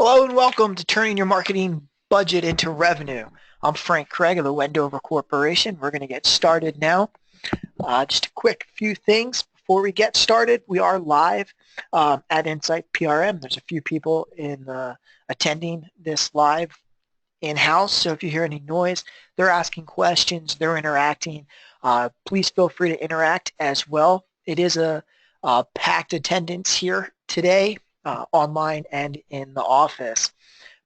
Hello and welcome to Turning Your Marketing Budget into Revenue. I'm Frank Craig of the Wendover Corporation. We're going to get started now. Just a quick few things before we get started. We are live at Insight PRM. There's a few people attending this live in-house, so if you hear any noise, they're asking questions, they're interacting. Please feel free to interact as well. It is a packed attendance here today. Online and in the office.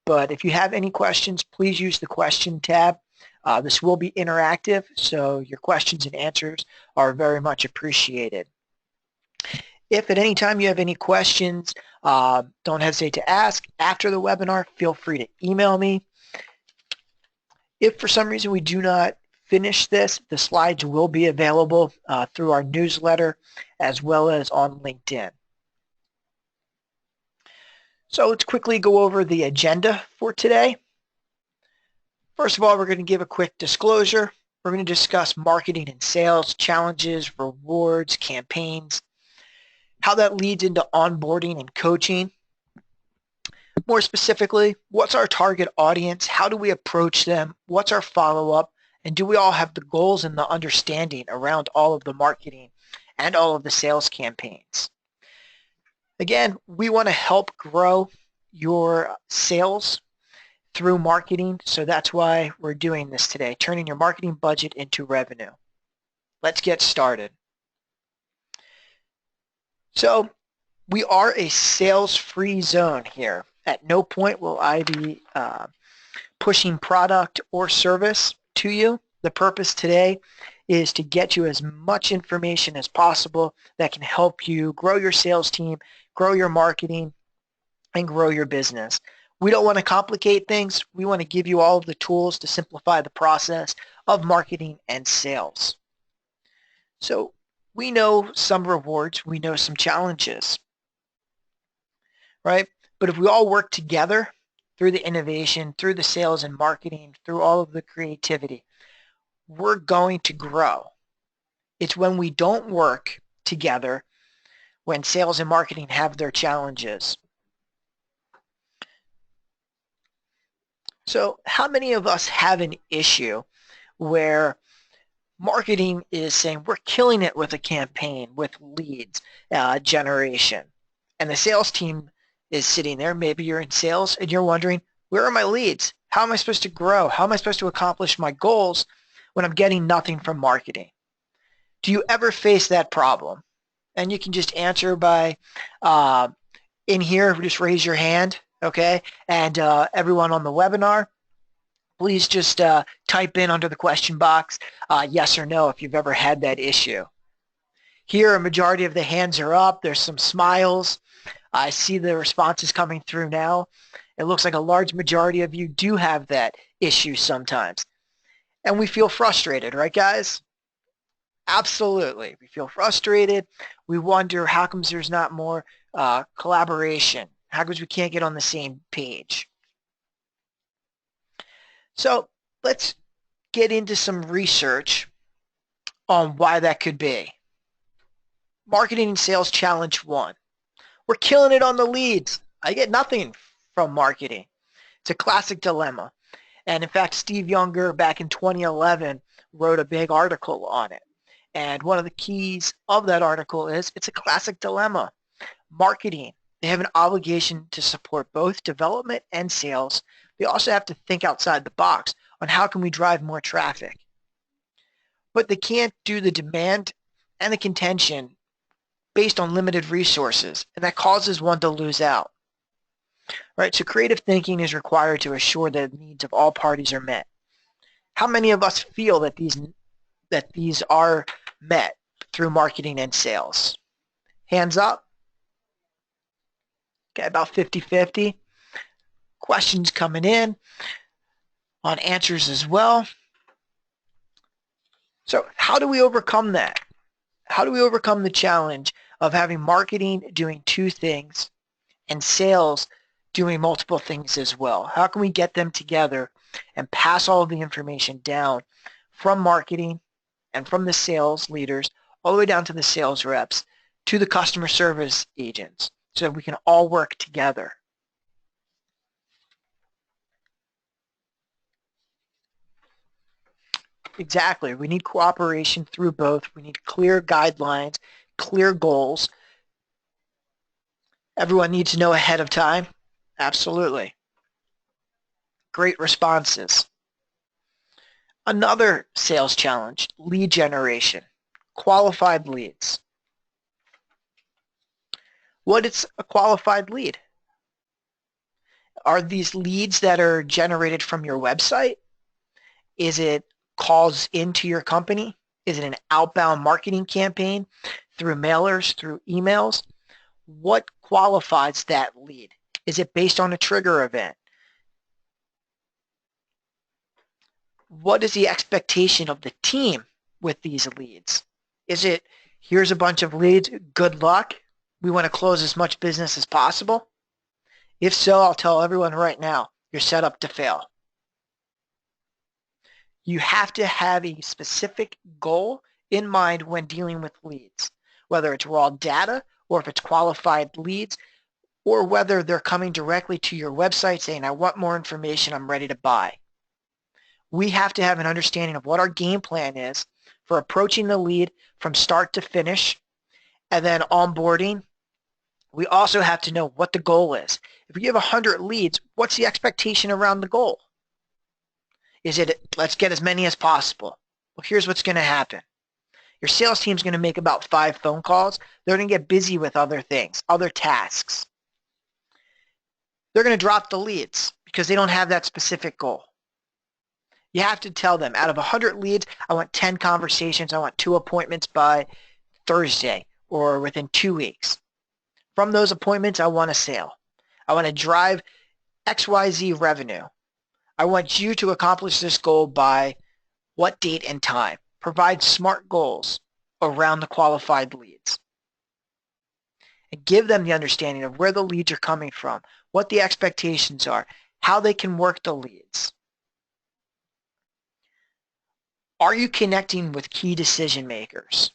But if you have any questions, please use the question tab. This will be interactive, so your questions and answers are very much appreciated. If at any time you have any questions, don't hesitate to ask. After the webinar, feel free to email me. If for some reason we do not finish this, the slides will be available through our newsletter as well as on LinkedIn. So let's quickly go over the agenda for today. First of all, we're going to give a quick disclosure. We're going to discuss marketing and sales, challenges, rewards, campaigns, how that leads into onboarding and coaching. More specifically, what's our target audience? How do we approach them? What's our follow-up? And do we all have the goals and the understanding around all of the marketing and all of the sales campaigns? Again, we want to help grow your sales through marketing, so that's why we're doing this today, turning your marketing budget into revenue. Let's get started. So we are a sales-free zone here. At no point will I be pushing product or service to you. The purpose today is to get you as much information as possible that can help you grow your sales team, grow your marketing, and grow your business. We don't want to complicate things. We want to give you all of the tools to simplify the process of marketing and sales. So we know some rewards, we know some challenges, right? But if we all work together through the innovation, through the sales and marketing, through all of the creativity, we're going to grow. It's when we don't work together, when sales and marketing have their challenges. So how many of us have an issue where marketing is saying we're killing it with a campaign, with leads generation, and the sales team is sitting there, maybe you're in sales, and you're wondering, where are my leads? How am I supposed to grow? How am I supposed to accomplish my goals when I'm getting nothing from marketing? Do you ever face that problem? And you can just answer by in here, just raise your hand, okay? And everyone on the webinar, please just type in under the question box yes or no if you've ever had that issue. Here, a majority of the hands are up. There's some smiles. I see the responses coming through now. It looks like a large majority of you do have that issue sometimes. And we feel frustrated, right, guys? Absolutely. We feel frustrated. We wonder how comes there's not more collaboration? How comes we can't get on the same page? So let's get into some research on why that could be. Marketing and sales challenge 1. We're killing it on the leads. I get nothing from marketing. It's a classic dilemma. And in fact, Steve Younger back in 2011 wrote a big article on it. And one of the keys of that article is it's a classic dilemma. Marketing, they have an obligation to support both development and sales. They also have to think outside the box on how can we drive more traffic. But they can't do the demand and the contention based on limited resources, and that causes one to lose out. Right? So creative thinking is required to assure that the needs of all parties are met. How many of us feel that these are met through marketing and sales? Hands up. Okay, about 50-50. Questions coming in on answers as well. So how do we overcome that? How do we overcome the challenge of having marketing doing two things and sales doing multiple things as well? How can we get them together and pass all of the information down from marketing and from the sales leaders all the way down to the sales reps to the customer service agents so that we can all work together? Exactly. We need cooperation through both. We need clear guidelines, clear goals. Everyone needs to know ahead of time. Absolutely. Great responses. Another sales challenge, lead generation, qualified leads. What is a qualified lead? Are these leads that are generated from your website? Is it calls into your company? Is it an outbound marketing campaign through mailers, through emails? What qualifies that lead? Is it based on a trigger event? What is the expectation of the team with these leads? Is it, here's a bunch of leads, good luck, we want to close as much business as possible? If so, I'll tell everyone right now, you're set up to fail. You have to have a specific goal in mind when dealing with leads, whether it's raw data or if it's qualified leads, or whether they're coming directly to your website saying, I want more information, I'm ready to buy. We have to have an understanding of what our game plan is for approaching the lead from start to finish, and then onboarding. We also have to know what the goal is. If you have 100 leads, what's the expectation around the goal? Is it, let's get as many as possible? Well, here's what's going to happen. Your sales team's going to make about 5 phone calls. They're going to get busy with other things, other tasks. They're going to drop the leads because they don't have that specific goal. You have to tell them, out of 100 leads, I want 10 conversations. I want 2 appointments by Thursday or within 2 weeks. From those appointments, I want a sale. I want to drive XYZ revenue. I want you to accomplish this goal by what date and time. Provide smart goals around the qualified leads. And give them the understanding of where the leads are coming from, what the expectations are, how they can work the leads. Are you connecting with key decision makers?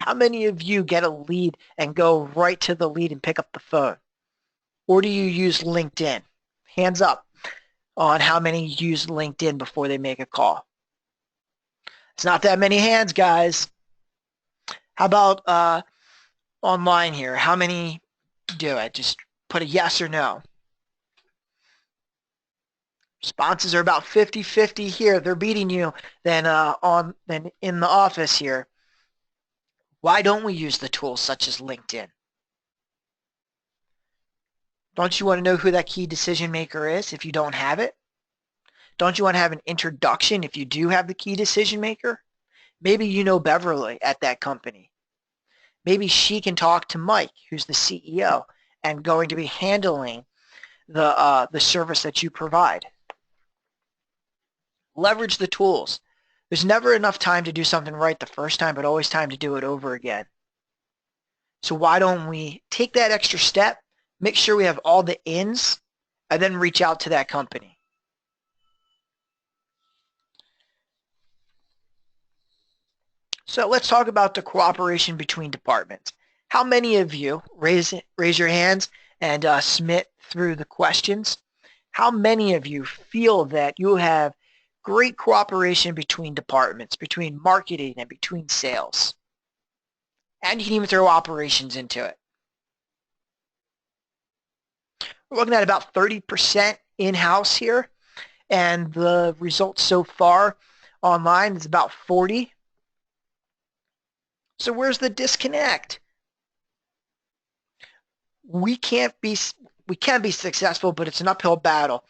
How many of you get a lead and go right to the lead and pick up the phone? Or do you use LinkedIn? Hands up on how many use LinkedIn before they make a call. It's not that many hands, guys. How about online here? How many do it? Just put a yes or no. Responses are about 50-50 here. They're beating you than in the office here. Why don't we use the tools such as LinkedIn? Don't you want to know who that key decision maker is if you don't have it? Don't you want to have an introduction if you do have the key decision maker? Maybe you know Beverly at that company. Maybe she can talk to Mike, who's the CEO, and going to be handling the service that you provide. Leverage the tools. There's never enough time to do something right the first time, but always time to do it over again. So why don't we take that extra step, make sure we have all the ins, and then reach out to that company. So let's talk about the cooperation between departments. How many of you, raise your hands and submit through the questions, how many of you feel that you have great cooperation between departments, between marketing and between sales? And you can even throw operations into it. We're looking at about 30% in-house here, and the results so far online is about 40. So where's the disconnect? We can be successful, but it's an uphill battle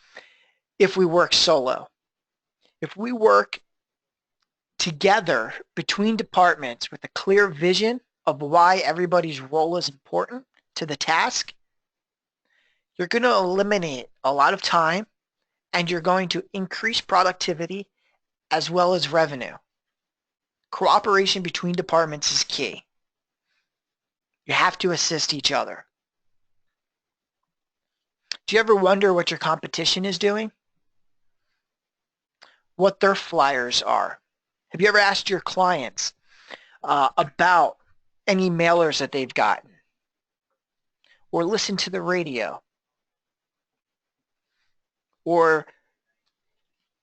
if we work solo. If we work together between departments with a clear vision of why everybody's role is important to the task, you're going to eliminate a lot of time and you're going to increase productivity as well as revenue. Cooperation between departments is key. You have to assist each other. Do you ever wonder what your competition is doing? What their flyers are? Have you ever asked your clients about any mailers that they've gotten? Or listened to the radio? Or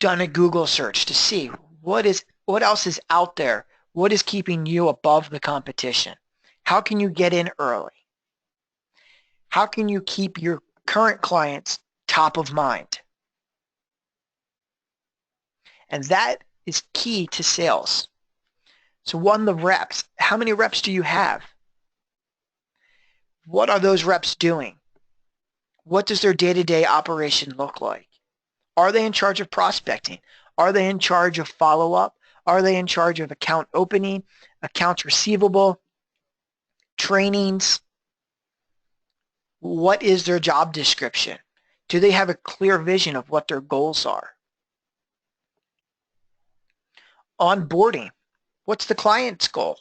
done a Google search to see what else is out there? What is keeping you above the competition? How can you get in early? How can you keep your current clients top of mind? And that is key to sales. So one, the reps. How many reps do you have? What are those reps doing? What does their day-to-day operation look like? Are they in charge of prospecting? Are they in charge of follow-up? Are they in charge of account opening, accounts receivable, trainings? What is their job description? Do they have a clear vision of what their goals are? Onboarding. What's the client's goal?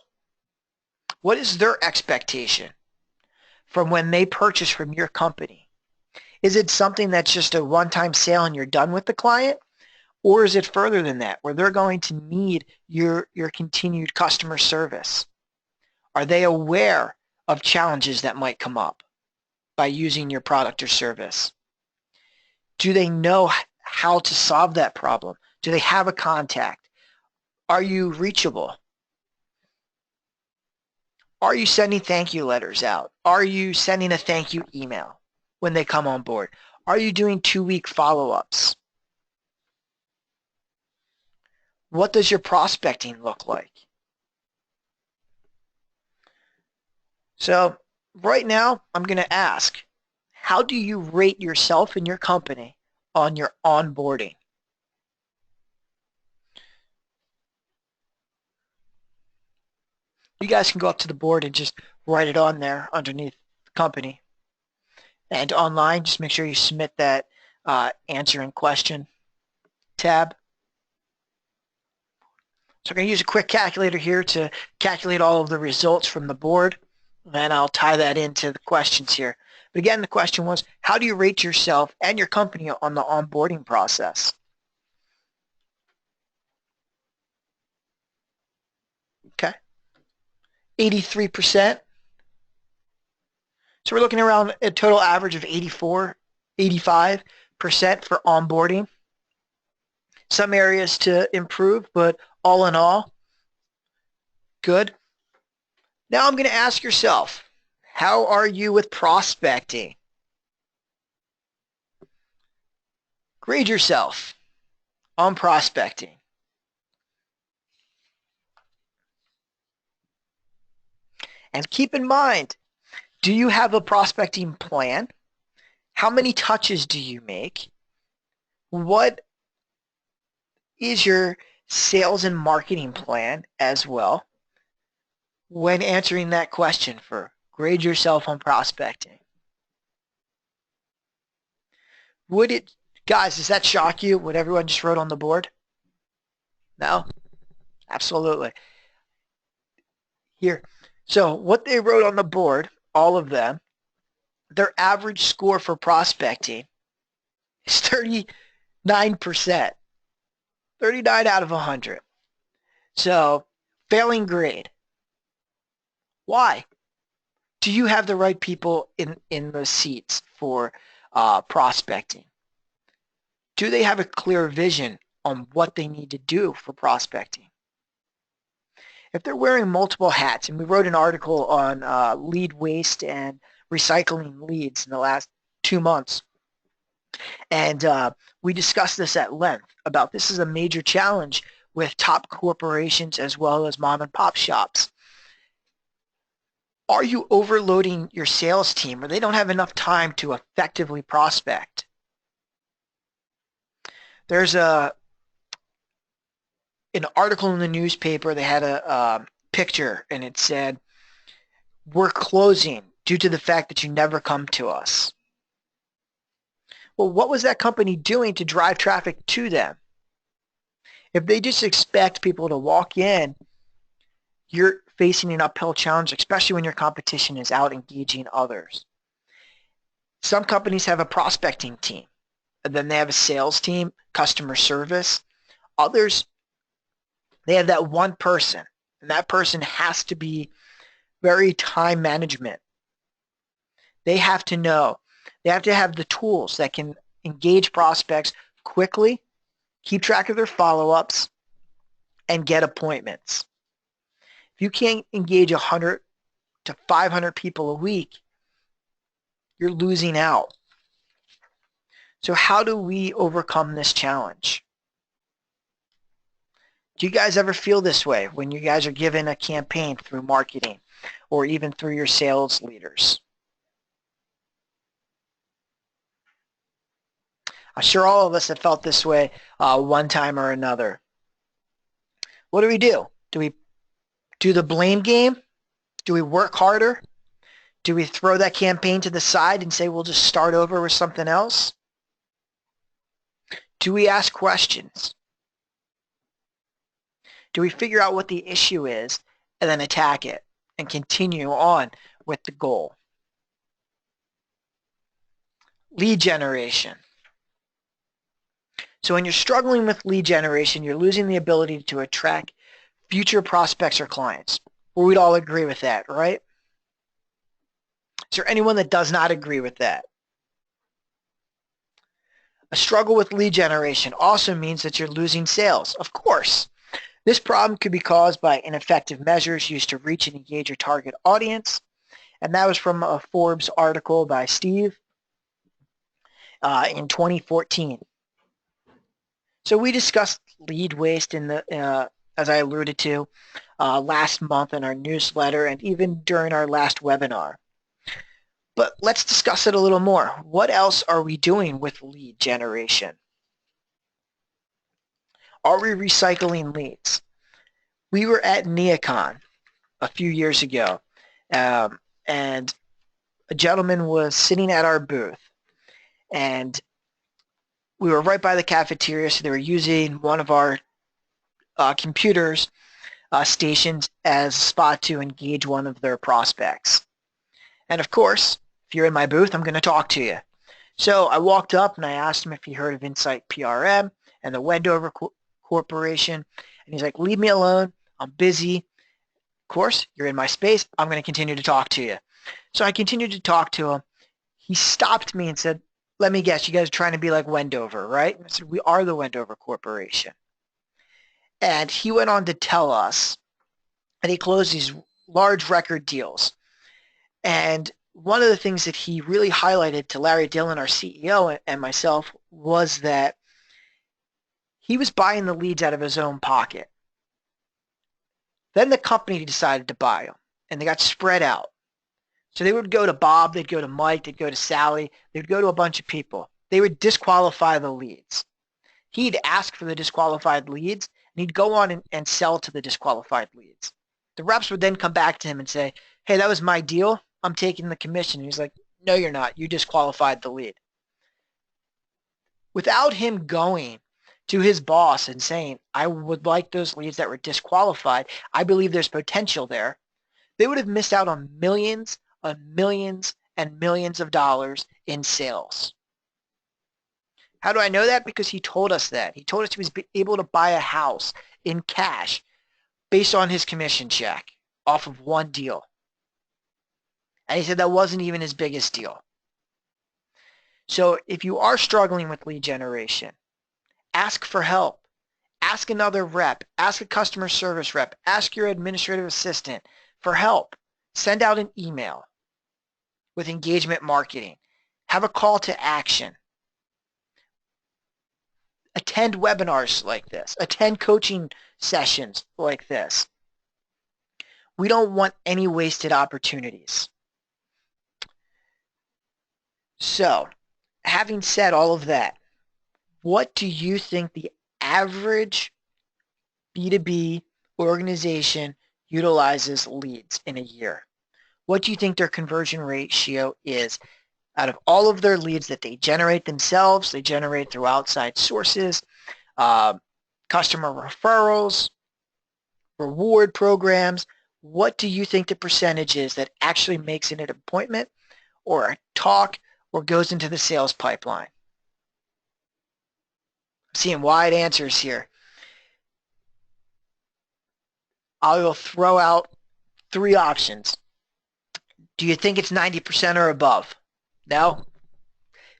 What is their expectation from when they purchase from your company? Is it something that's just a one-time sale and you're done with the client? Or is it further than that, where they're going to need your continued customer service? Are they aware of challenges that might come up by using your product or service? Do they know how to solve that problem? Do they have a contact? Are you reachable? Are you sending thank you letters out? Are you sending a thank you email when they come on board? Are you doing 2-week follow-ups? What does your prospecting look like? So right now, I'm going to ask, how do you rate yourself and your company on your onboarding? You guys can go up to the board and just write it on there underneath the company. And online, just make sure you submit that answering question tab. So I'm going to use a quick calculator here to calculate all of the results from the board. And I'll tie that into the questions here. But again, the question was, how do you rate yourself and your company on the onboarding process? Okay. 83%. So we're looking around a total average of 84, 85% for onboarding. Some areas to improve, but all in all, good. Now I'm going to ask yourself, how are you with prospecting? Grade yourself on prospecting. And keep in mind, do you have a prospecting plan? How many touches do you make? What is your sales and marketing plan as well when answering that question for grade yourself on prospecting? Would it, guys, does that shock you, what everyone just wrote on the board? No? Absolutely. Here. So what they wrote on the board, all of them, their average score for prospecting is 39%. 39 out of 100. So, failing grade. Why? Do you have the right people in the seats for prospecting? Do they have a clear vision on what they need to do for prospecting? If they're wearing multiple hats, and we wrote an article on lead waste and recycling leads in the last 2 months, and we discussed this at length about this is a major challenge with top corporations as well as mom and pop shops. Are you overloading your sales team, or they don't have enough time to effectively prospect? There's an article in the newspaper. They had a picture, and it said, "We're closing due to the fact that you never come to us." Well, what was that company doing to drive traffic to them? If they just expect people to walk in, you're facing an uphill challenge, especially when your competition is out engaging others. Some companies have a prospecting team, and then they have a sales team, customer service. Others, they have that one person, and that person has to be very time management. They have to know. They have to have the tools that can engage prospects quickly keep track of their follow-ups, and get appointments. If you can't engage 100 to 500 people a week, you're losing out. So how do we overcome this challenge? Do you guys ever feel this way when you guys are given a campaign through marketing or even through your sales leaders? I'm sure all of us have felt this way one time or another. What do? Do we do the blame game? Do we work harder? Do we throw that campaign to the side and say we'll just start over with something else? Do we ask questions? Do we figure out what the issue is and then attack it and continue on with the goal? Lead generation. So when you're struggling with lead generation, you're losing the ability to attract future prospects or clients. Well, we'd all agree with that, right? Is there anyone that does not agree with that? A struggle with lead generation also means that you're losing sales. Of course. This problem could be caused by ineffective measures used to reach and engage your target audience. And that was from a Forbes article by Steve in 2014. So we discussed lead waste in the, as I alluded to, last month in our newsletter and even during our last webinar. But let's discuss it a little more. What else are we doing with lead generation? Are we recycling leads? We were at Neocon a few years ago, and a gentleman was sitting at our booth, and we were right by the cafeteria, so they were using one of our computers stations as a spot to engage one of their prospects. And of course, if you're in my booth, I'm going to talk to you. So I walked up and I asked him if he heard of Insight PRM and the Wendover Corporation. And he's like, leave me alone. I'm busy. Of course, you're in my space. I'm going to continue to talk to you. So I continued to talk to him. He stopped me and said, let me guess, you guys are trying to be like Wendover, right? And I said, we are the Wendover Corporation. And he went on to tell us that he closed these large record deals. And one of the things that he really highlighted to Larry Dillon, our CEO, and myself was that he was buying the leads out of his own pocket. Then the company decided to buy them, and they got spread out. So they would go to Bob, they'd go to Mike, they'd go to Sally, they'd go to a bunch of people. They would disqualify the leads. He'd ask for the disqualified leads, and he'd go on and sell to the disqualified leads. The reps would then come back to him and say, hey, that was my deal. I'm taking the commission. And he's like, no, you're not. You disqualified the lead. Without him going to his boss and saying, I would like those leads that were disqualified, I believe there's potential there, they would have missed out on millions and millions of dollars in sales. How do I know that? Because he told us that. He told us he was able to buy a house in cash based on his commission check off of one deal. And he said that wasn't even his biggest deal. So if you are struggling with lead generation, ask for help. Ask another rep. Ask a customer service rep. Ask your administrative assistant for help. Send out an email with engagement marketing. Have a call to action. Attend webinars like this. Attend coaching sessions like this. We don't want any wasted opportunities. So, having said all of that, what do you think the average B2B organization utilizes leads in a year? What do you think their conversion ratio is out of all of their leads that they generate themselves, they generate through outside sources, customer referrals, reward programs? What do you think the percentage is that actually makes it an appointment or a talk or goes into the sales pipeline? I'm seeing wide answers here. I will throw out 3 options. Do you think it's 90% or above? No?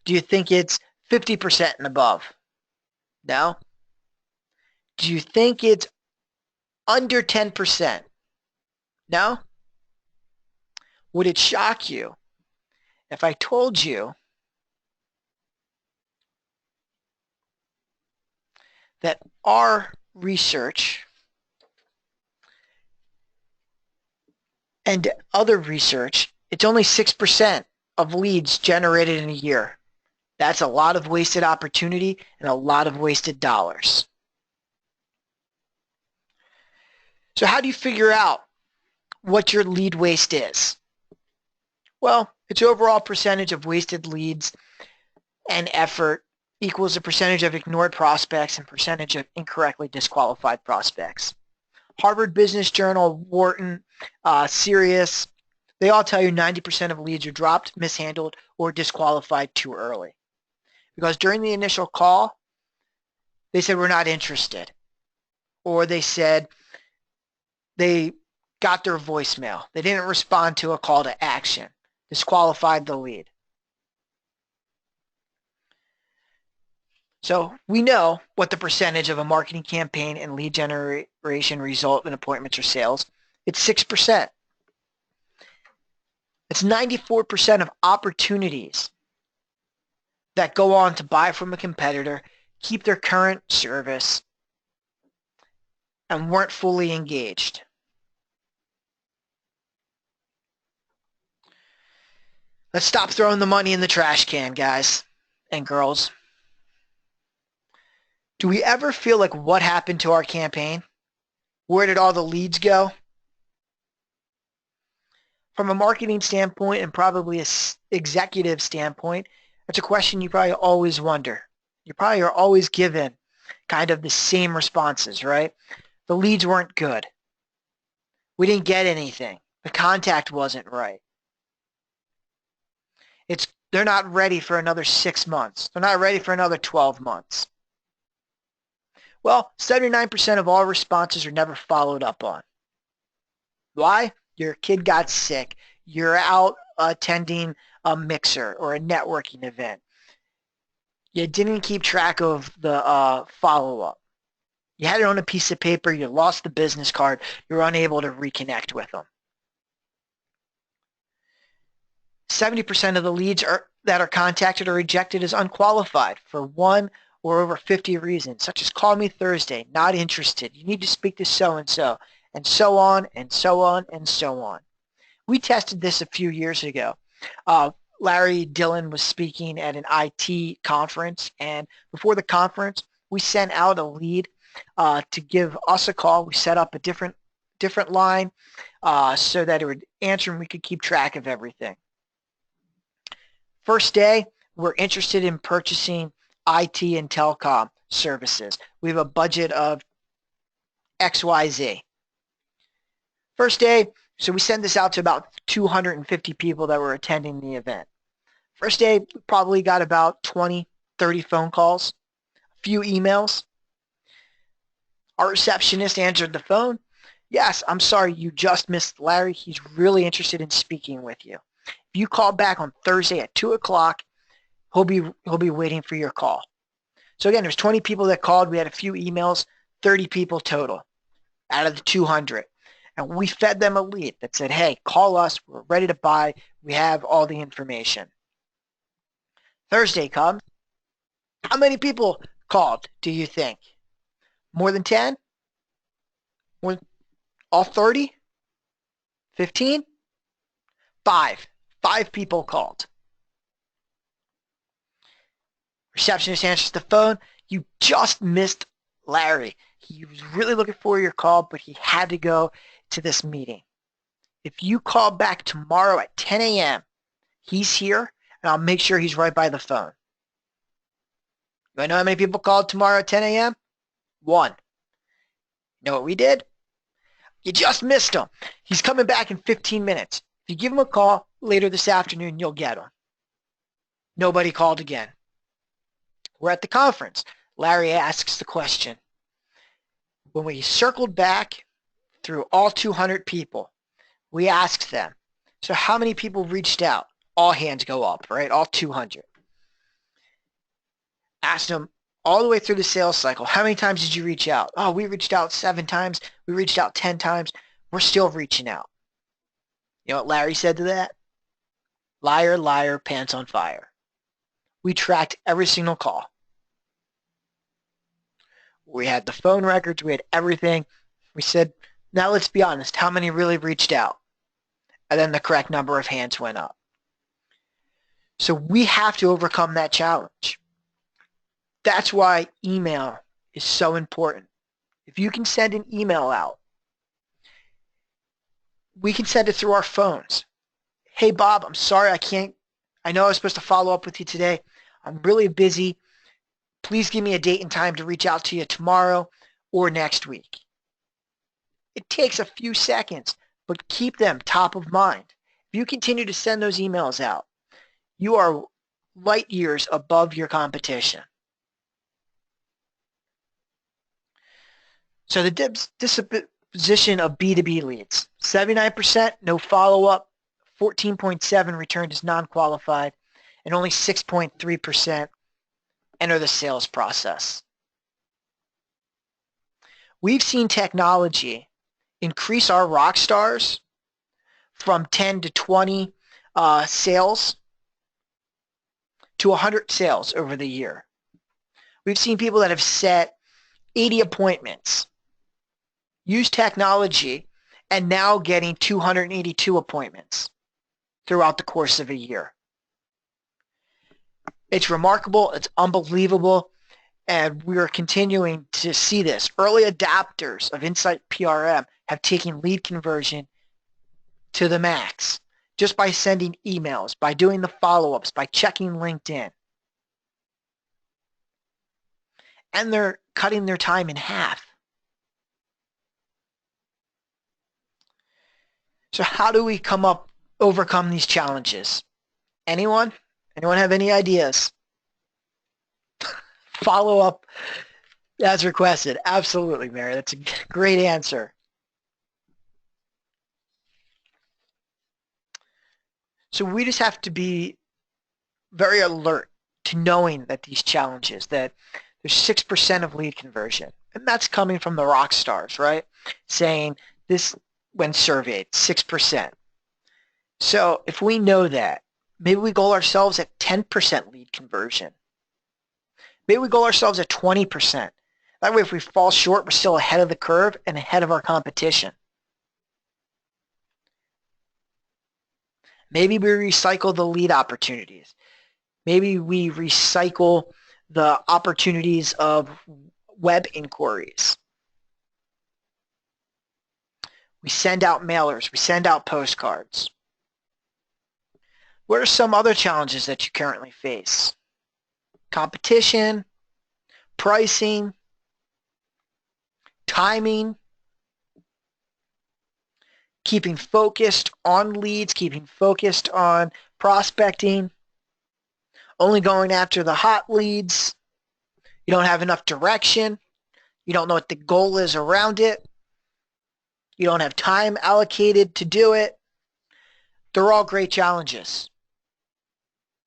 Do you think it's 50% and above? No? Do you think it's under 10%? No? Would it shock you if I told you that our research and other research, it's only 6% of leads generated in a year? That's a lot of wasted opportunity and a lot of wasted dollars. So how do you figure out what your lead waste is? Well, it's overall percentage of wasted leads and effort equals the percentage of ignored prospects and percentage of incorrectly disqualified prospects. Harvard Business Journal, Wharton, Sirius, they all tell you 90% of leads are dropped, mishandled, or disqualified too early. Because during the initial call, they said, we're not interested. Or they said they got their voicemail. They didn't respond to a call to action. Disqualified the lead. So we know what the percentage of a marketing campaign and lead generation result in appointments or sales. It's 6%. It's 94% of opportunities that go on to buy from a competitor, keep their current service, and weren't fully engaged. Let's stop throwing the money in the trash can, guys and girls. Do we ever feel like, what happened to our campaign? Where did all the leads go? From a marketing standpoint and probably an executive standpoint, that's a question you probably always wonder. You probably are always given kind of the same responses, right? The leads weren't good. We didn't get anything. The contact wasn't right. They're not ready for another 6 months. They're not ready for another 12 months. Well, 79% of all responses are never followed up on. Why? Your kid got sick. You're out attending a mixer or a networking event. You didn't keep track of the follow-up. You had it on a piece of paper. You lost the business card. You're unable to reconnect with them. 70% of the leads that are contacted or rejected as unqualified for one or over 50 reasons, such as call me Thursday, not interested, you need to speak to so-and-so, and so on and so on and so on. We tested this a few years ago. Larry Dillon was speaking at an IT conference, and before the conference, we sent out a lead to give us a call. We set up a different line so that it would answer and we could keep track of everything. First day, we're interested in purchasing IT and telecom services. We have a budget of XYZ. First day, so we send this out to about 250 people that were attending the event. First day, we probably got about 20, 30 phone calls, a few emails. Our receptionist answered the phone. Yes, I'm sorry, you just missed Larry. He's really interested in speaking with you. If you call back on Thursday at 2 o'clock, he'll be waiting for your call. So again, there's 20 people that called. We had a few emails, 30 people total out of the 200. And we fed them a lead that said, hey, call us. We're ready to buy. We have all the information. Thursday comes. How many people called, do you think? More than 10? All 30? 15? 5. 5 people called. Receptionist answers the phone. You just missed Larry. He was really looking for your call, but he had to go to this meeting. If you call back tomorrow at 10 a.m., he's here, and I'll make sure he's right by the phone. You know how many people called tomorrow at 10 a.m.? 1. You know what we did? You just missed him. He's coming back in 15 minutes. If you give him a call later this afternoon, you'll get him. Nobody called again. We're at the conference. Larry asks the question. When we circled back through all 200 people, we asked them, so how many people reached out? All hands go up, right? All 200. Asked them, all the way through the sales cycle. How many times did you reach out? Oh, we reached out 7 times. We reached out 10 times. We're still reaching out. You know what Larry said to that? Liar, liar, pants on fire. We tracked every single call. We had the phone records. We had everything. We said, now let's be honest. How many really reached out? And then the correct number of hands went up. So we have to overcome that challenge. That's why email is so important. If you can send an email out, we can send it through our phones. Hey, Bob, I'm sorry I know I was supposed to follow up with you today. I'm really busy. Please give me a date and time to reach out to you tomorrow or next week. It takes a few seconds, but keep them top of mind. If you continue to send those emails out, you are light years above your competition. So the disposition of B2B leads, 79%, no follow-up, 14.7% returned as non-qualified, and only 6.3% enter the sales process. We've seen technology increase our rock stars from 10 to 20 sales to 100 sales over the year. We've seen people that have set 80 appointments, use technology, and now getting 282 appointments throughout the course of a year. It's remarkable. It's unbelievable. And we are continuing to see this. Early adopters of Insight PRM have taken lead conversion to the max just by sending emails, by doing the follow-ups, by checking LinkedIn. And they're cutting their time in half. So how do we overcome these challenges? Anyone? Anyone have any ideas? Follow up as requested. Absolutely, Mary. That's a great answer. So we just have to be very alert to knowing that these challenges, that there's 6% of lead conversion. And that's coming from the rock stars, right? Saying this when surveyed, 6%. So if we know that, maybe we goal ourselves at 10% lead conversion. Maybe we goal ourselves at 20%. That way if we fall short, we're still ahead of the curve and ahead of our competition. Maybe we recycle the lead opportunities. Maybe we recycle the opportunities of web inquiries. We send out mailers. We send out postcards. What are some other challenges that you currently face? Competition, pricing, timing, keeping focused on leads, keeping focused on prospecting, only going after the hot leads. You don't have enough direction. You don't know what the goal is around it. You don't have time allocated to do it. They're all great challenges.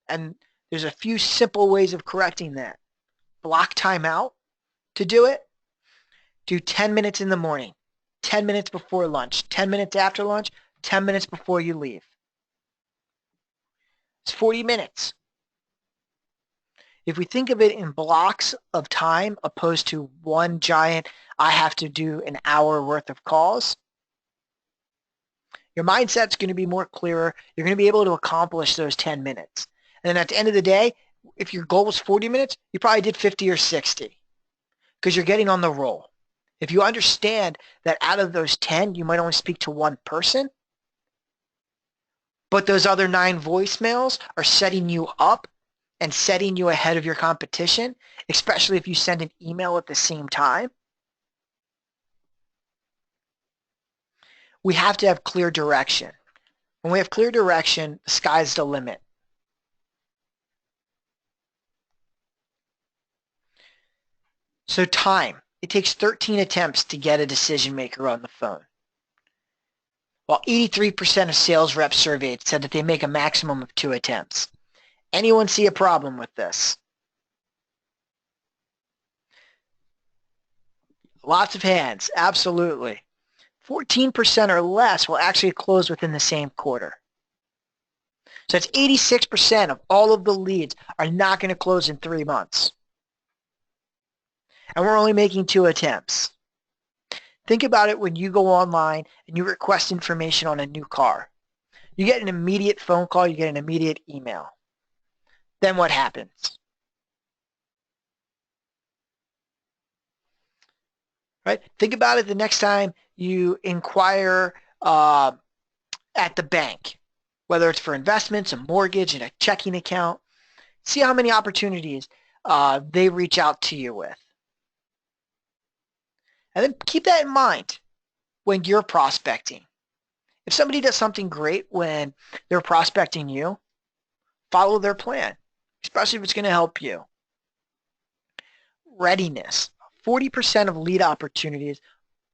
And there's a few simple ways of correcting that. Block time out to do it. Do 10 minutes in the morning, 10 minutes before lunch, 10 minutes after lunch, 10 minutes before you leave. It's 40 minutes. If we think of it in blocks of time opposed to one giant, I have to do an hour worth of calls, your mindset's going to be more clearer. You're going to be able to accomplish those 10 minutes. And then at the end of the day, if your goal was 40 minutes, you probably did 50 or 60 because you're getting on the roll. If you understand that out of those 10, you might only speak to one person, but those other 9 voicemails are setting you up and setting you ahead of your competition, especially if you send an email at the same time. We have to have clear direction. When we have clear direction, the sky's the limit. So time. It takes 13 attempts to get a decision maker on the phone. While 83% of sales reps surveyed said that they make a maximum of 2 attempts. Anyone see a problem with this? Lots of hands, absolutely. 14% or less will actually close within the same quarter. So it's 86% of all of the leads are not going to close in 3 months. And we're only making 2 attempts. Think about it when you go online and you request information on a new car. You get an immediate phone call, you get an immediate email. Then what happens? Right? Think about it the next time you inquire at the bank, whether it's for investments, a mortgage, and a checking account. See how many opportunities they reach out to you with. And then keep that in mind when you're prospecting. If somebody does something great when they're prospecting you, follow their plan, especially if it's going to help you. Readiness. 40% of lead opportunities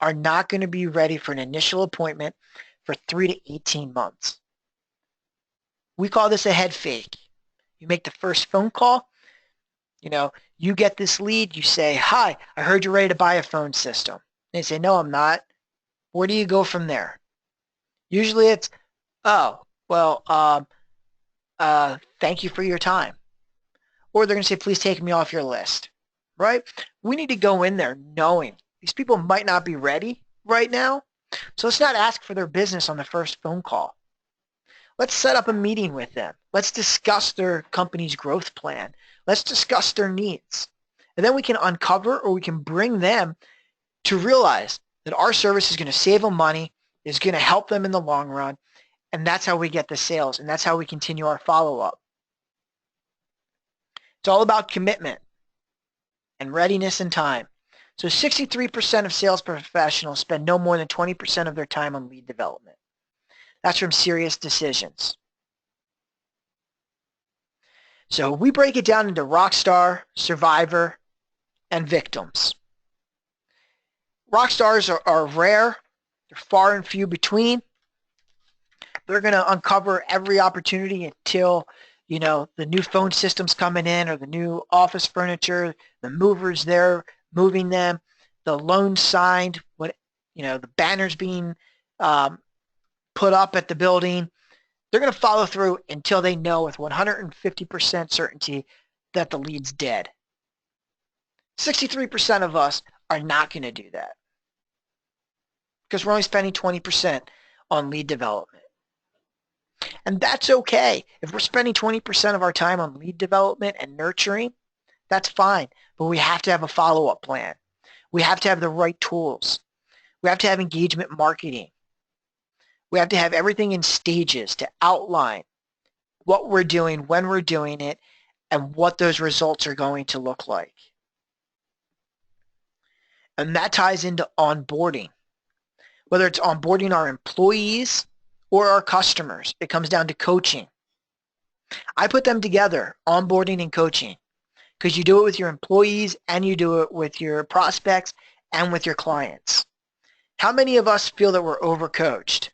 are not going to be ready for an initial appointment for 3 to 18 months. We call this a head fake. You make the first phone call, you get this lead, you say, "Hi, I heard you're ready to buy a phone system." They say, "No, I'm not." Where do you go from there? Usually it's, "Oh, well, thank you for your time." Or they're going to say, "Please take me off your list," right? We need to go in there knowing these people might not be ready right now. So let's not ask for their business on the first phone call. Let's set up a meeting with them. Let's discuss their company's growth plan. Let's discuss their needs. And then we can uncover or we can bring them to realize that our service is going to save them money, is going to help them in the long run, and that's how we get the sales, and that's how we continue our follow-up. It's all about commitment and readiness and time. So 63% of sales professionals spend no more than 20% of their time on lead development. That's from Serious Decisions. So we break it down into rockstar, survivor, and victims. Rock stars are rare. They're far and few between. They're going to uncover every opportunity until, the new phone system's coming in or the new office furniture, the movers there moving them, the loan signed, the banners being put up at the building. They're going to follow through until they know with 150% certainty that the lead's dead. 63% of us are not going to do that because we're only spending 20% on lead development. And that's okay. If we're spending 20% of our time on lead development and nurturing, that's fine. But we have to have a follow-up plan. We have to have the right tools. We have to have engagement marketing. We have to have everything in stages to outline what we're doing, when we're doing it, and what those results are going to look like. And that ties into onboarding. Whether it's onboarding our employees or our customers, it comes down to coaching. I put them together, onboarding and coaching, because you do it with your employees and you do it with your prospects and with your clients. How many of us feel that we're overcoached?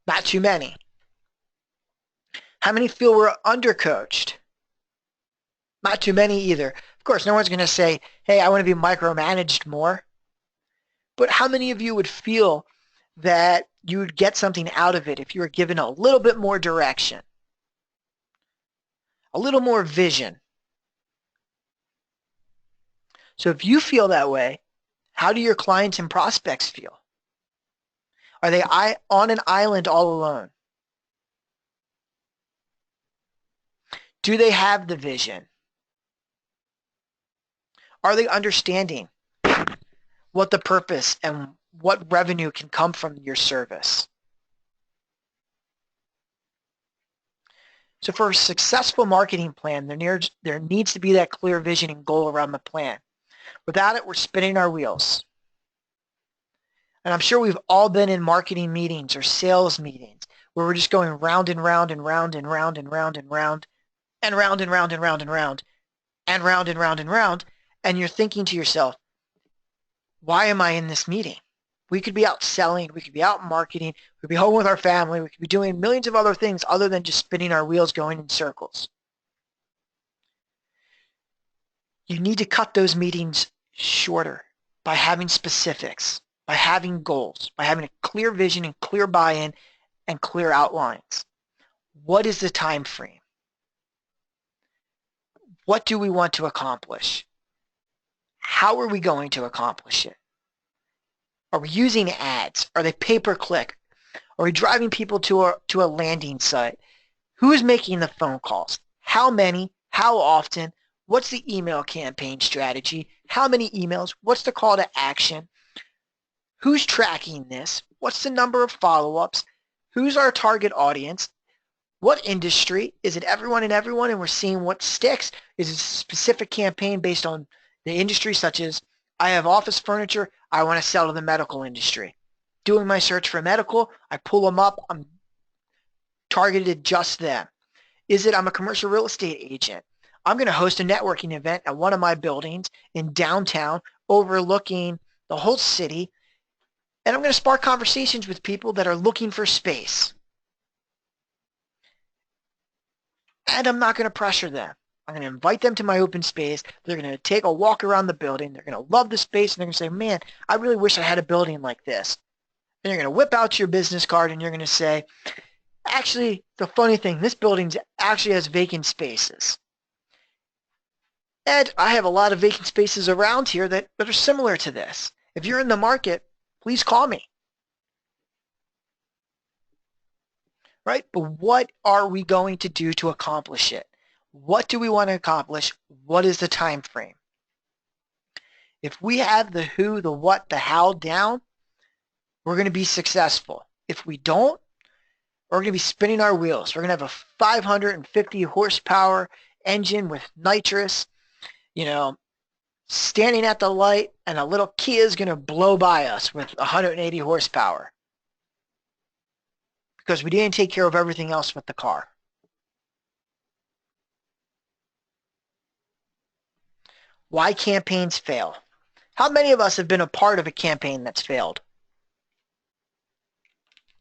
Not too many. How many feel we're undercoached? Not too many either. Of course, no one's going to say, "Hey, I want to be micromanaged more." But how many of you would feel that you would get something out of it if you were given a little bit more direction, a little more vision? So if you feel that way, how do your clients and prospects feel? Are they on an island all alone? Do they have the vision? Are they understanding what the purpose and what revenue can come from your service? So for a successful marketing plan, there needs to be that clear vision and goal around the plan. Without it, we're spinning our wheels. And I'm sure we've all been in marketing meetings or sales meetings where we're just going round and round and round and round and round and round and round and round and round and round and round and round and round, and you're thinking to yourself, why am I in this meeting? We could be out selling, we could be out marketing, we could be home with our family, we could be doing millions of other things other than just spinning our wheels going in circles. You need to cut those meetings shorter by having specifics, by having goals, by having a clear vision and clear buy-in and clear outlines. What is the time frame? What do we want to accomplish? How are we going to accomplish it? Are we using ads? Are they pay-per-click? Are we driving people to a landing site? Who is making the phone calls? How many? How often? What's the email campaign strategy? How many emails? What's the call to action? Who's tracking this? What's the number of follow-ups? Who's our target audience? What industry? Is it everyone and everyone and we're seeing what sticks? Is it a specific campaign based on the industry, such as I have office furniture, I want to sell to the medical industry. Doing my search for medical, I pull them up, I'm targeted just them. Is it I'm a commercial real estate agent? I'm going to host a networking event at one of my buildings in downtown overlooking the whole city, and I'm going to spark conversations with people that are looking for space. And I'm not going to pressure them. I'm going to invite them to my open space. They're going to take a walk around the building. They're going to love the space, and they're going to say, man, I really wish I had a building like this. And you're going to whip out your business card, and you're going to say, actually, the funny thing, this building actually has vacant spaces. And I have a lot of vacant spaces around here that are similar to this. If you're in the market, please call me. Right? But what are we going to do to accomplish it? What do we want to accomplish? What is the time frame? If we have the who, the what, the how down, we're going to be successful. If we don't, we're going to be spinning our wheels. We're going to have a 550 horsepower engine with nitrous, standing at the light, and a little Kia is going to blow by us with 180 horsepower because we didn't take care of everything else with the car. Why campaigns fail? How many of us have been a part of a campaign that's failed?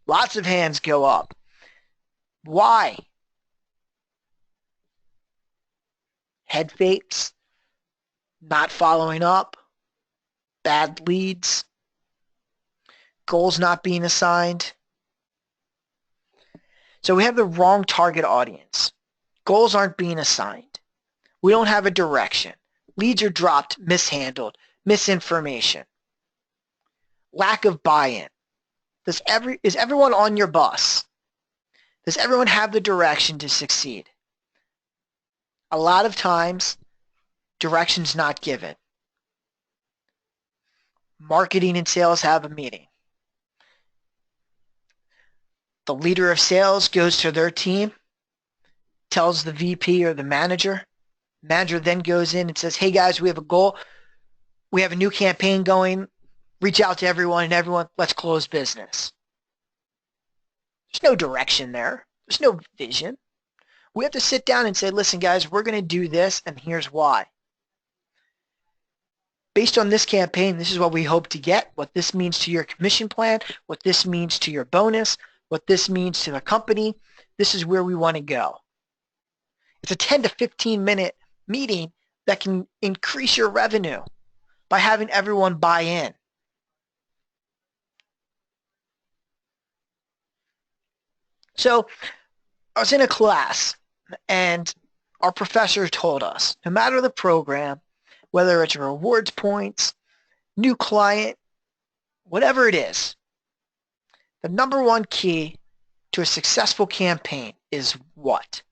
Lots of hands go up. Why? Head fakes, not following up, bad leads, goals not being assigned. So we have the wrong target audience. Goals aren't being assigned. We don't have a direction. Leads are dropped, mishandled, misinformation. Lack of buy-in. Is everyone on your bus? Does everyone have the direction to succeed? A lot of times, direction's not given. Marketing and sales have a meeting. The leader of sales goes to their team, tells the VP or the manager. Manager then goes in and says, hey guys, we have a goal. We have a new campaign going. Reach out to everyone and everyone, let's close business. There's no direction there. There's no vision. We have to sit down and say, listen guys, we're going to do this and here's why. Based on this campaign, this is what we hope to get, what this means to your commission plan, what this means to your bonus, what this means to the company. This is where we want to go. It's a 10 to 15 minute meeting that can increase your revenue by having everyone buy in. So I was in a class and our professor told us, no matter the program, whether it's rewards points, new client, whatever it is, the number one key to a successful campaign is what?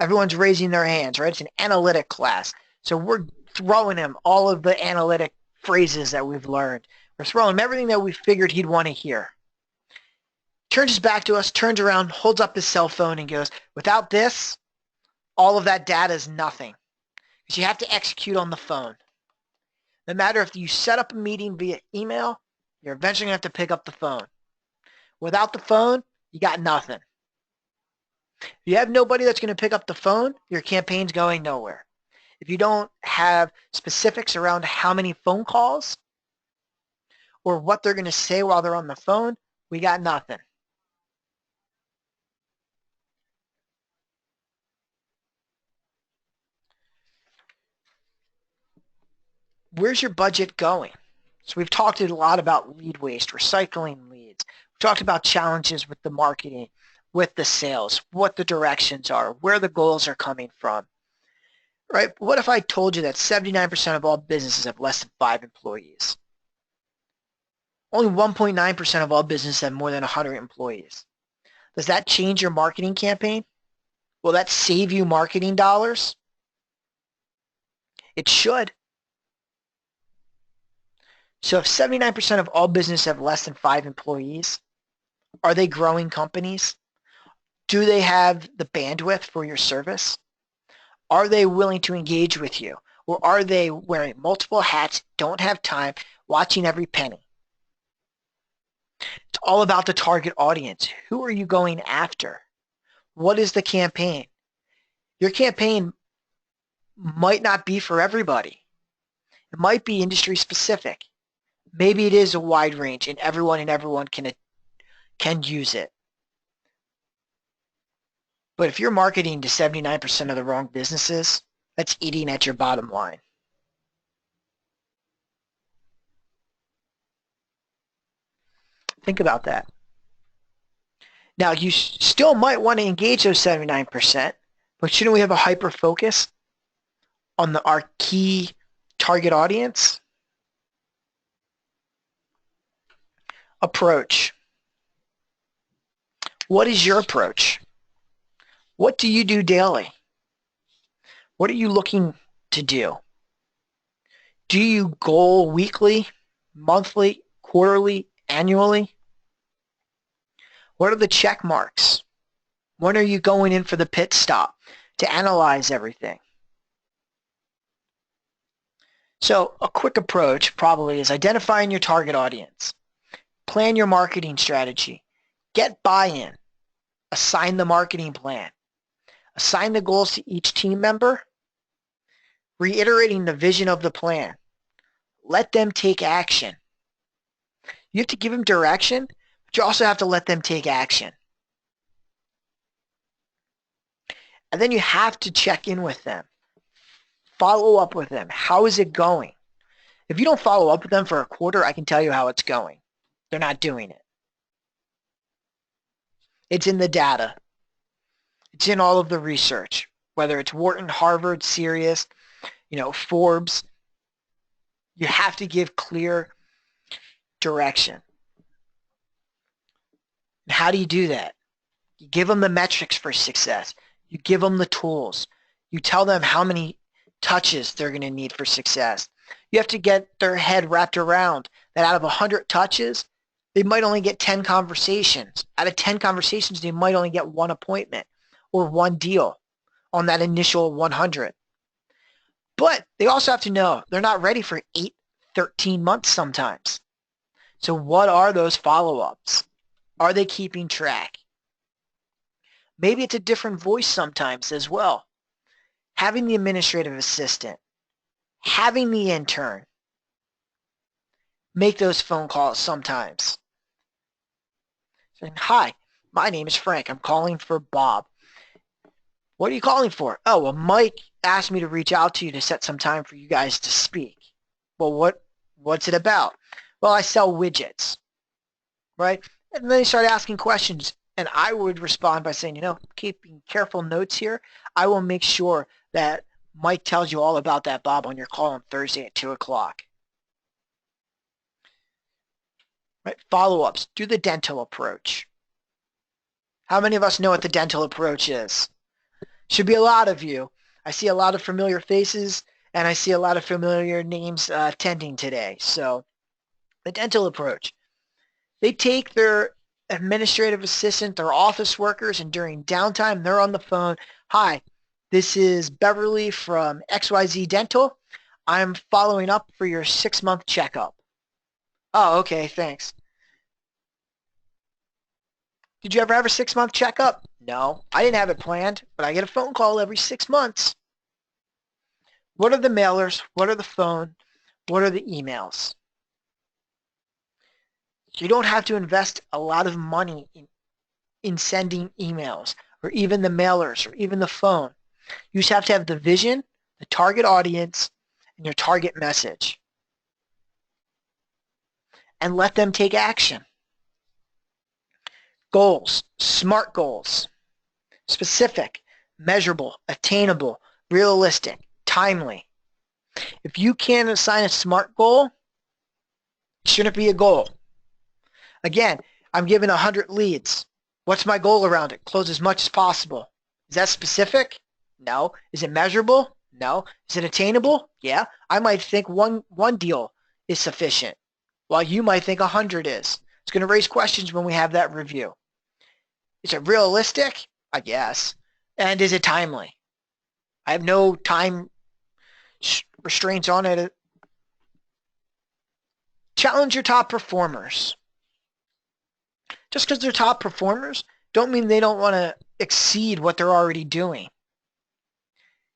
Everyone's raising their hands, right? It's an analytic class. So we're throwing him all of the analytic phrases that we've learned. We're throwing him everything that we figured he'd want to hear. Turns his back to us, turns around, holds up his cell phone and goes, without this, all of that data is nothing. Because you have to execute on the phone. No matter if you set up a meeting via email, you're eventually going to have to pick up the phone. Without the phone, you got nothing. If you have nobody that's going to pick up the phone, your campaign's going nowhere. If you don't have specifics around how many phone calls or what they're going to say while they're on the phone, we got nothing. where's your budget going? So we've talked a lot about lead waste, recycling leads. We've talked about challenges with the marketing, with the sales, what the directions are, where the goals are coming from. Right? What if I told you that 79% of all businesses have less than 5 employees? Only 1.9% of all businesses have more than 100 employees. Does that change your marketing campaign? Will that save you marketing dollars? It should. So if 79% of all businesses have less than 5 employees, are they growing companies? Do they have the bandwidth for your service? Are they willing to engage with you? Or are they wearing multiple hats, don't have time, watching every penny? It's all about the target audience. Who are you going after? What is the campaign? Your campaign might not be for everybody. It might be industry specific. Maybe it is a wide range and everyone can use it. But if you're marketing to 79% of the wrong businesses, that's eating at your bottom line. Think about that. Now, you still might want to engage those 79%, but shouldn't we have a hyper focus on our key target audience? Approach. What is your approach? What do you do daily? What are you looking to do? Do you goal weekly, monthly, quarterly, annually? What are the check marks? When are you going in for the pit stop to analyze everything? So a quick approach probably is identifying your target audience. Plan your marketing strategy. Get buy-in. Assign the marketing plan. Assign the goals to each team member. Reiterating the vision of the plan. Let them take action. You have to give them direction, but you also have to let them take action. And then you have to check in with them. Follow up with them. How is it going? If you don't follow up with them for a quarter, I can tell you how it's going. They're not doing it. It's in the data. It's in all of the research, whether it's Wharton, Harvard, Sirius, Forbes. You have to give clear direction. And how do you do that? You give them the metrics for success. You give them the tools. You tell them how many touches they're going to need for success. You have to get their head wrapped around that out of 100 touches, they might only get 10 conversations. Out of 10 conversations, they might only get one appointment or one deal on that initial 100. But they also have to know they're not ready for 8, 13 months sometimes. So what are those follow-ups? Are they keeping track? Maybe it's a different voice sometimes as well. Having the administrative assistant, having the intern make those phone calls sometimes. Saying, hi, my name is Frank. I'm calling for Bob. What are you calling for? Oh, well, Mike asked me to reach out to you to set some time for you guys to speak. Well, what's it about? Well, I sell widgets, right? And then they start asking questions, and I would respond by saying, keeping careful notes here. I will make sure that Mike tells you all about that, Bob, on your call on Thursday at 2 o'clock. Right? Follow-ups. Do the dental approach. How many of us know what the dental approach is? Should be a lot of you. I see a lot of familiar faces, and I see a lot of familiar names attending today. So the dental approach. They take their administrative assistant, their office workers, and during downtime, they're on the phone. Hi, this is Beverly from XYZ Dental. I'm following up for your 6-month checkup. Oh, okay, thanks. Did you ever have a 6-month checkup? No, I didn't have it planned, but I get a phone call every 6 months. What are the mailers? What are the phone? What are the emails? You don't have to invest a lot of money in sending emails or even the mailers or even the phone. You just have to have the vision, the target audience, and your target message. and let them take action. Goals, SMART goals, specific, measurable, attainable, realistic, timely. If you can't assign a SMART goal, it shouldn't be a goal. Again, I'm given 100 leads. What's my goal around it? Close as much as possible. Is that specific? No. Is it measurable? No. Is it attainable? Yeah. I might think one deal is sufficient, while you might think 100 is. It's going to raise questions when we have that review. Is it realistic? I guess. And is it timely? I have no time restraints on it. Challenge your top performers. Just because they're top performers don't mean they don't want to exceed what they're already doing.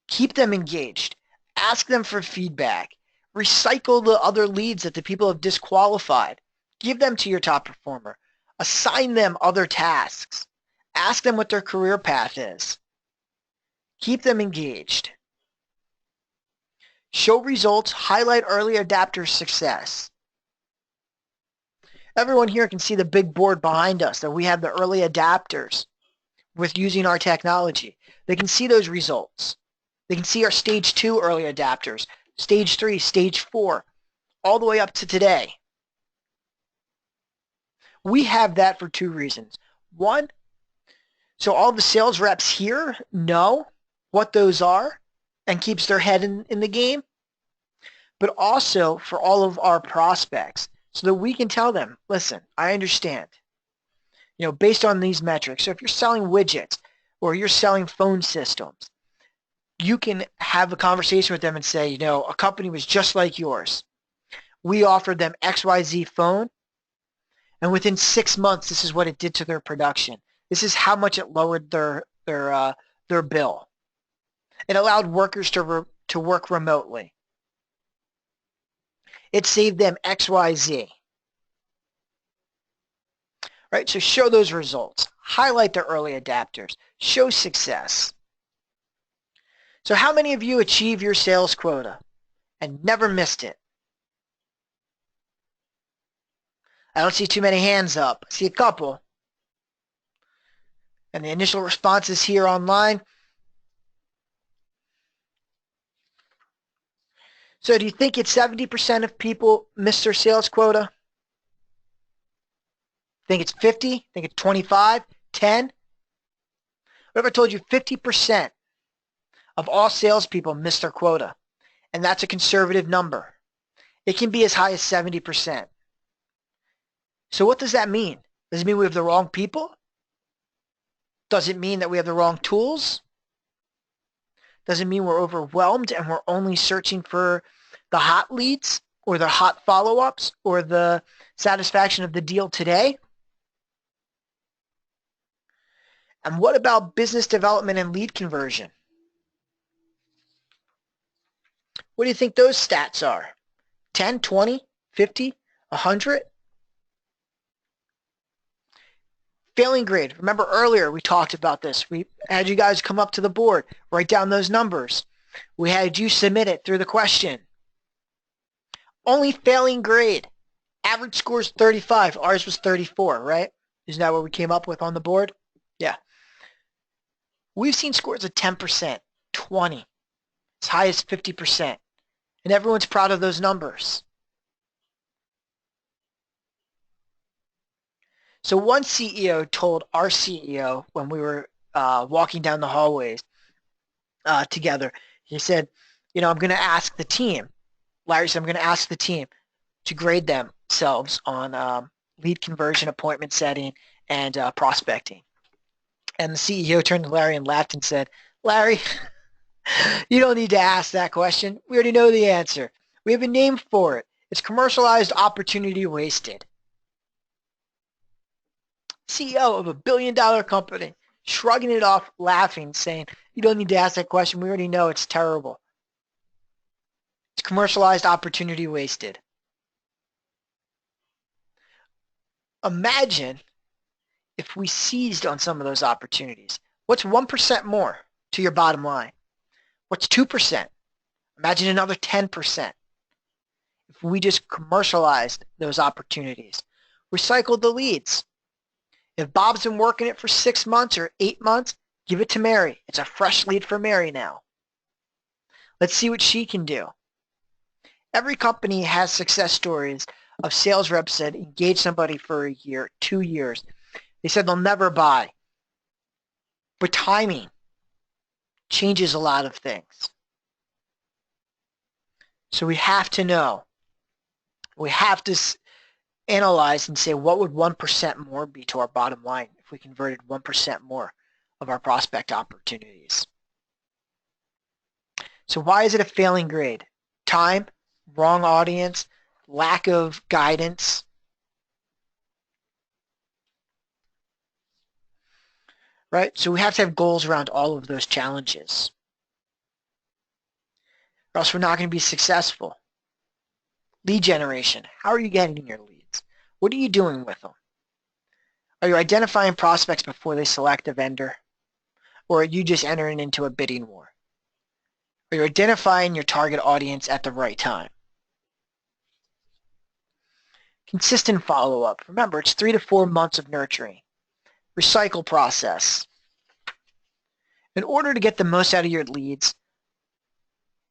Keep them engaged. Ask them for feedback. Recycle the other leads that the people have disqualified. Give them to your top performer. Assign them other tasks. Ask them what their career path is. Keep them engaged. Show results. Highlight early adapter success. Everyone here can see the big board behind us that we have the early adapters with using our technology. They can see those results. They can see our stage 2 early adapters, stage 3, stage 4, all the way up to today. We have that for 2 reasons. One, so all the sales reps here know what those are and keeps their head in the game, but also for all of our prospects so that we can tell them, listen, I understand, based on these metrics. So if you're selling widgets or you're selling phone systems, you can have a conversation with them and say, a company was just like yours. We offered them XYZ phone, and within 6 months, this is what it did to their production. This is how much it lowered their bill. It allowed workers to work remotely. It saved them XYZ. Right? So show those results. Highlight the early adapters. Show success. So how many of you achieve your sales quota and never missed it? I don't see too many hands up. I see a couple. And the initial responses here online. So do you think it's 70% of people miss their sales quota? Think it's 50? Think it's 25? 10? What if I told you 50% of all salespeople miss their quota? And that's a conservative number. It can be as high as 70%. So what does that mean? Does it mean we have the wrong people? Does it mean that we have the wrong tools? Does it mean we're overwhelmed and we're only searching for the hot leads or the hot follow-ups or the satisfaction of the deal today? And what about business development and lead conversion? What do you think those stats are? 10, 20, 50, 100? Failing grade. Remember earlier we talked about this. We had you guys come up to the board, write down those numbers. We had you submit it through the question. Only failing grade. Average score is 35. Ours was 34, right? Isn't that what we came up with on the board? Yeah. We've seen scores of 10%, 20, as high as 50%. And everyone's proud of those numbers. So one CEO told our CEO when we were walking down the hallways together, he said, I'm going to ask the team. Larry said, I'm going to ask the team to grade themselves on lead conversion, appointment setting, and prospecting. And the CEO turned to Larry and laughed and said, Larry, you don't need to ask that question. We already know the answer. We have a name for it. It's commercialized opportunity wasted. CEO of a billion-dollar company, shrugging it off, laughing, saying, you don't need to ask that question. We already know it's terrible. It's commercialized opportunity wasted. Imagine if we seized on some of those opportunities. What's 1% more to your bottom line? What's 2%? Imagine another 10%. if we just commercialized those opportunities. Recycle the leads. If Bob's been working it for 6 months or 8 months, give it to Mary. It's a fresh lead for Mary now. Let's see what she can do. Every company has success stories of sales reps that engage somebody for a year, 2 years. They said they'll never buy. But timing changes a lot of things. So we have to know. We have to analyze and say, what would 1% more be to our bottom line if we converted 1% more of our prospect opportunities? So why is it a failing grade? Time, wrong audience, lack of guidance. Right? So we have to have goals around all of those challenges, or else we're not going to be successful. Lead generation. How are you getting your leads? What are you doing with them? Are you identifying prospects before they select a vendor? Or are you just entering into a bidding war? Are you identifying your target audience at the right time? Consistent follow-up. Remember, it's 3 to 4 months of nurturing. Recycle process. In order to get the most out of your leads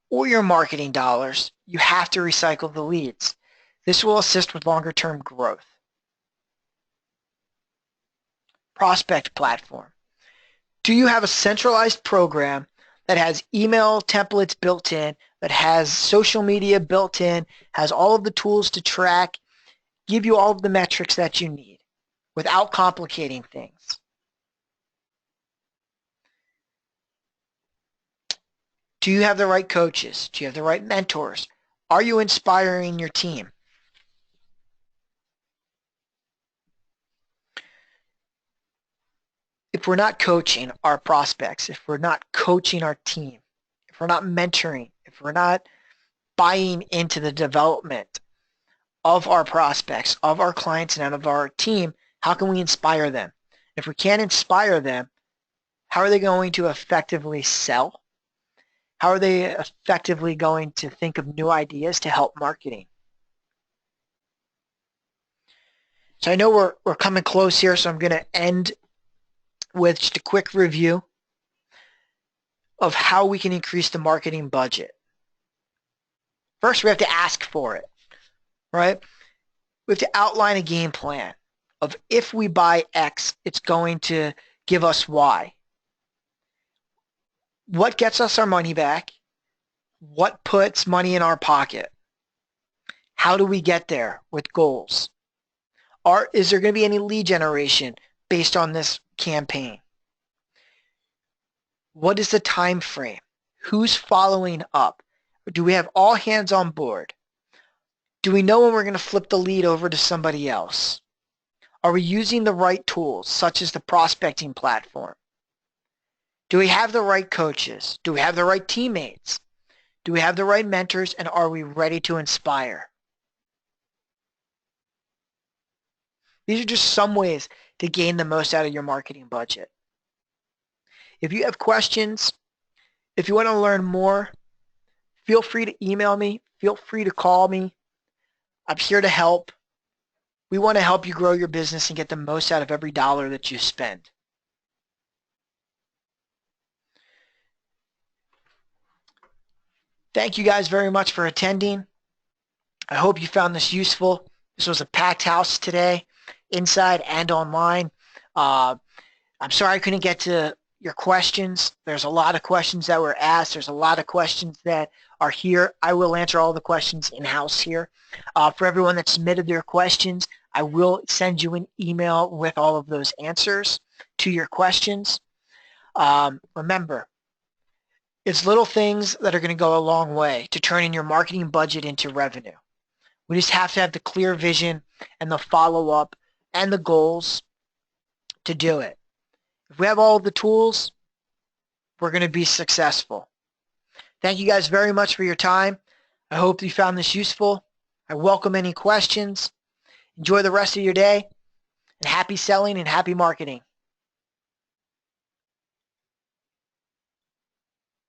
or your marketing dollars, you have to recycle the leads. This will assist with longer-term growth. Prospect platform. Do you have a centralized program that has email templates built in, that has social media built in, has all of the tools to track, give you all of the metrics that you need without complicating things? Do you have the right coaches? Do you have the right mentors? Are you inspiring your team? If we're not coaching our prospects, if we're not coaching our team, if we're not mentoring, if we're not buying into the development of our prospects, of our clients, and of our team, how can we inspire them? If we can't inspire them, how are they going to effectively sell? How are they effectively going to think of new ideas to help marketing? So I know we're coming close here, so I'm going to end with just a quick review of how we can increase the marketing budget. First, we have to ask for it, right? We have to outline a game plan of if we buy X, it's going to give us Y. What gets us our money back? What puts money in our pocket? How do we get there with goals? Is there going to be any lead generation based on this campaign? What is the time frame? Who's following up? Do we have all hands on board? Do we know when we're going to flip the lead over to somebody else? Are we using the right tools, such as the prospecting platform? Do we have the right coaches? Do we have the right teammates? Do we have the right mentors? And are we ready to inspire? These are just some ways to gain the most out of your marketing budget. If you have questions, if you want to learn more, feel free to email me. Feel free to call me. I'm here to help. We want to help you grow your business and get the most out of every dollar that you spend. Thank you guys very much for attending. I hope you found this useful. This was a packed house today, inside and online. I'm sorry I couldn't get to your questions. There's a lot of questions that were asked. There's a lot of questions that are here. I will answer all the questions in-house here. For everyone that submitted their questions, I will send you an email with all of those answers to your questions. Remember, it's little things that are going to go a long way to turning your marketing budget into revenue. We just have to have the clear vision and the follow-up and the goals to do it. If we have all the tools, we're going to be successful. Thank you guys very much for your time. I hope you found this useful. I welcome any questions. Enjoy the rest of your day, and happy selling and happy marketing.